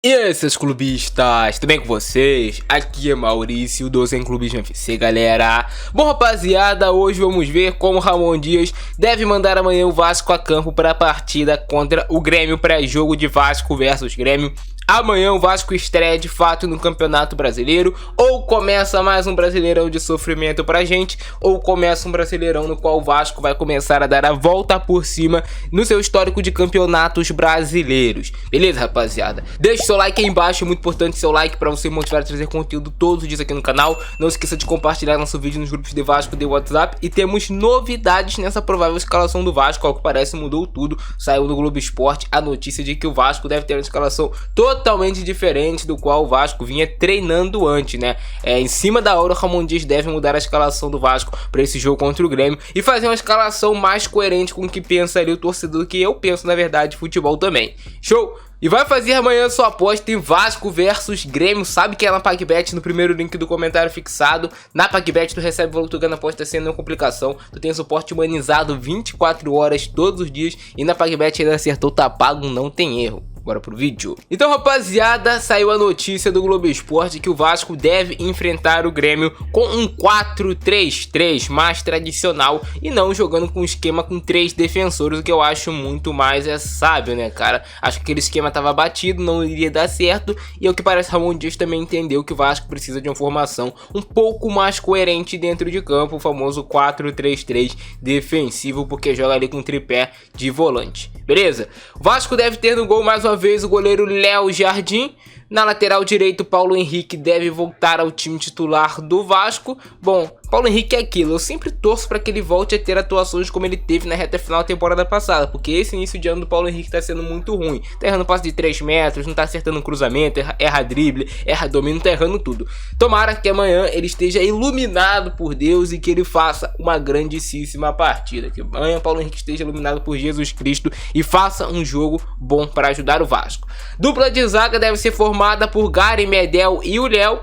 E aí, seus clubistas, tudo bem com vocês? Aqui é Maurício do Zen Clubismo FC, galera. Bom, rapaziada, hoje vamos ver como Ramon Dias deve mandar amanhã o Vasco a campo para a partida contra o Grêmio, pré-jogo de Vasco versus Grêmio. Amanhã o Vasco estreia de fato no Campeonato Brasileiro, ou começa mais um Brasileirão de sofrimento pra gente, ou começa um Brasileirão no qual o Vasco vai começar a dar a volta por cima no seu histórico de campeonatos brasileiros. Beleza, rapaziada? Deixa o seu like aí embaixo, é muito importante seu like pra você motivar a trazer conteúdo todos os dias aqui no canal. Não esqueça de compartilhar nosso vídeo nos grupos de Vasco de WhatsApp, e temos novidades nessa provável escalação do Vasco, ao que parece mudou tudo. Saiu no Globo Esporte a notícia de que o Vasco deve ter uma escalação totalmente diferente do qual o Vasco vinha treinando antes, né? Em cima da hora, o Ramon Dias deve mudar a escalação do Vasco para esse jogo contra o Grêmio e fazer uma escalação mais coerente com o que pensaria o torcedor, que eu penso na verdade de futebol também. Show? E vai fazer amanhã sua aposta em Vasco versus Grêmio. Sabe que é na PagBet, no primeiro link do comentário fixado. Na PagBet tu recebe valor, tu ganha aposta sem nenhuma complicação. Tu tem suporte humanizado 24 horas todos os dias. E na PagBet ainda acertou, tá pago, não tem erro. Bora pro vídeo. Então, rapaziada, saiu a notícia do Globo Esporte que o Vasco deve enfrentar o Grêmio com um 4-3-3 mais tradicional e não jogando com um esquema com 3 defensores, o que eu acho muito mais sábio, né, cara? Acho que aquele esquema tava batido, não iria dar certo, e ao que parece Ramon Dias também entendeu que o Vasco precisa de uma formação um pouco mais coerente dentro de campo, o famoso 4-3-3 defensivo, porque joga ali com tripé de volante. Beleza? O Vasco deve ter no gol mais uma vez o goleiro Léo Jardim. Na lateral direito, Paulo Henrique deve voltar ao time titular do Vasco. Bom, Paulo Henrique é aquilo, eu sempre torço para que ele volte a ter atuações como ele teve na reta final da temporada passada, porque esse início de ano do Paulo Henrique tá sendo muito ruim. Tá errando passe de 3 metros, não tá acertando um cruzamento, erra drible, erra domínio, tá errando tudo. Tomara que amanhã ele esteja iluminado por Deus e que ele faça uma grandíssima partida. Que amanhã Paulo Henrique esteja iluminado por Jesus Cristo e faça um jogo bom para ajudar o Vasco. Dupla de zaga deve ser formada por Gary Medel e o Léo.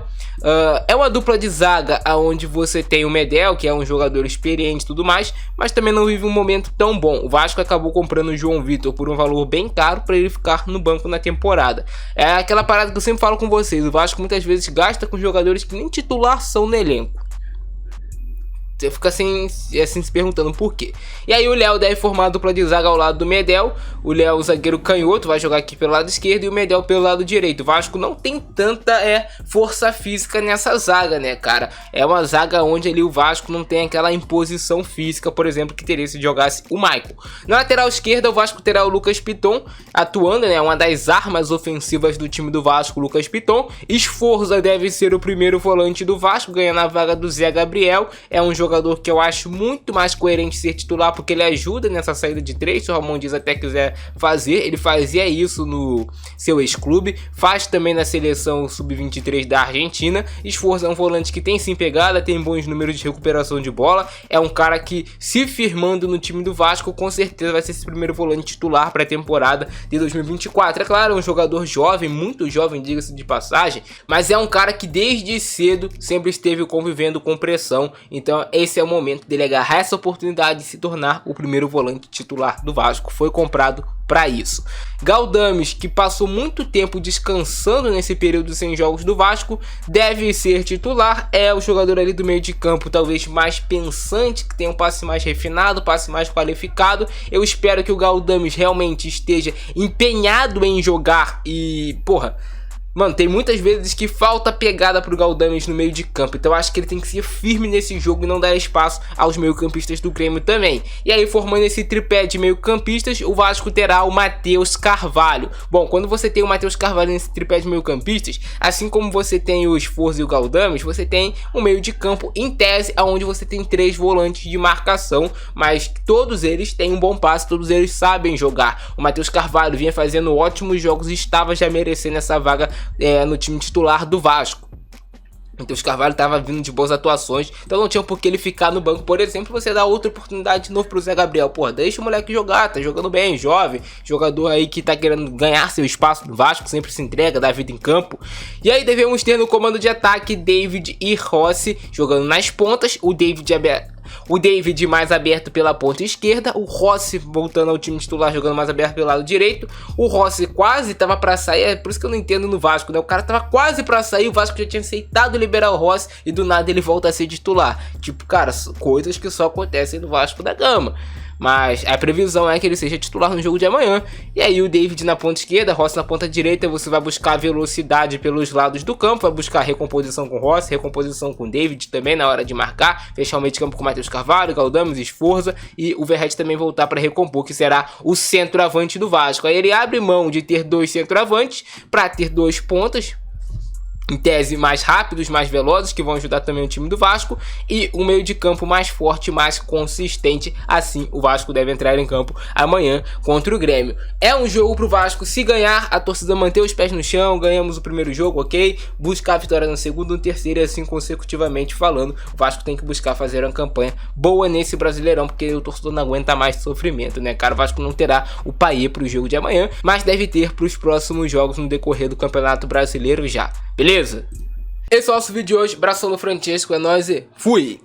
É uma dupla de zaga onde você tem o Medel, que é um jogador experiente e tudo mais, mas também não vive um momento tão bom. O Vasco acabou comprando o João Vitor por um valor bem caro para ele ficar no banco na temporada. É aquela parada que eu sempre falo com vocês, o Vasco muitas vezes gasta com jogadores que nem titular são no elenco. Você fica assim se perguntando por quê. E aí o Léo deve formar a dupla de zaga ao lado do Medel. O Léo, o zagueiro canhoto, vai jogar aqui pelo lado esquerdo e o Medel pelo lado direito. O Vasco não tem tanta força física nessa zaga, né, cara? É uma zaga onde ali o Vasco não tem aquela imposição física, por exemplo, que teria se jogasse o Maicon. Na lateral esquerda, o Vasco terá o Lucas Piton atuando, né? Uma das armas ofensivas do time do Vasco, Lucas Piton. Esforza deve ser o primeiro volante do Vasco, ganhando a vaga do Zé Gabriel. É um jogador que eu acho muito mais coerente ser titular, porque ele ajuda nessa saída de 3, se o Ramon Dias até quiser fazer, ele fazia isso no seu ex-clube, faz também na seleção sub-23 da Argentina. Esforza é um volante que tem sim pegada, tem bons números de recuperação de bola, é um cara que, se firmando no time do Vasco, com certeza vai ser esse primeiro volante titular para a temporada de 2024. É claro, é um jogador jovem, muito jovem, diga-se de passagem, mas é um cara que desde cedo sempre esteve convivendo com pressão, então esse é o momento dele agarrar essa oportunidade de se tornar o primeiro volante titular do Vasco. Foi comprado para isso. Galdames, que passou muito tempo descansando nesse período sem jogos do Vasco, deve ser titular. É o jogador ali do meio de campo talvez mais pensante, que tem um passe mais refinado, passe mais qualificado. Eu espero que o Galdames realmente esteja empenhado em jogar e, porra, mano, tem muitas vezes que falta pegada pro Galdames no meio de campo. Então eu acho que ele tem que ser firme nesse jogo e não dar espaço aos meio-campistas do Grêmio também. E aí, formando esse tripé de meio-campistas, o Vasco terá o Matheus Carvalho. Bom, quando você tem o Matheus Carvalho nesse tripé de meio-campistas, assim como você tem o Esforza e o Galdames, você tem um meio de campo em tese, onde você tem 3 volantes de marcação, mas todos eles têm um bom passe, todos eles sabem jogar. O Matheus Carvalho vinha fazendo ótimos jogos e estava já merecendo essa vaga no time titular do Vasco. Então o Carvalho estava vindo de boas atuações, então não tinha por que ele ficar no banco. Por exemplo, você dá outra oportunidade de novo pro Zé Gabriel. Porra, deixa o moleque jogar, tá jogando bem, jovem, jogador aí que tá querendo ganhar seu espaço no Vasco, sempre se entrega, dá vida em campo. E aí devemos ter no comando de ataque David e Rossi jogando nas pontas. O David O David mais aberto pela ponta esquerda, o Rossi voltando ao time titular jogando mais aberto pelo lado direito. O Rossi quase tava pra sair, é por isso que eu não entendo no Vasco, né? O cara tava quase pra sair, o Vasco já tinha aceitado liberar o Rossi e do nada ele volta a ser titular. Tipo, cara, coisas que só acontecem no Vasco da Gama. Mas a previsão é que ele seja titular no jogo de amanhã. E aí o David na ponta esquerda, Rossi na ponta direita. Você vai buscar velocidade pelos lados do campo, vai buscar recomposição com Rossi, recomposição com David também na hora de marcar, fechar o meio de campo com Matheus Carvalho, Galdames, Sforza e o Verratti também voltar para recompor, que será o centroavante do Vasco. Aí ele abre mão de ter 2 centroavantes para ter 2 pontas, em tese mais rápidos, mais velozes, que vão ajudar também o time do Vasco, e um meio de campo mais forte, mais consistente. Assim o Vasco deve entrar em campo amanhã contra o Grêmio. É um jogo pro Vasco, se ganhar, a torcida manter os pés no chão, ganhamos o primeiro jogo, ok? Buscar a vitória no segundo, no terceiro e assim consecutivamente falando. O Vasco tem que buscar fazer uma campanha boa nesse Brasileirão, porque o torcedor não aguenta mais sofrimento, né, cara? O Vasco não terá o paê pro jogo de amanhã, mas deve ter pros próximos jogos no decorrer do Campeonato Brasileiro já. Beleza? Esse é o nosso vídeo de hoje. Abração do Francesco, é nóis e fui!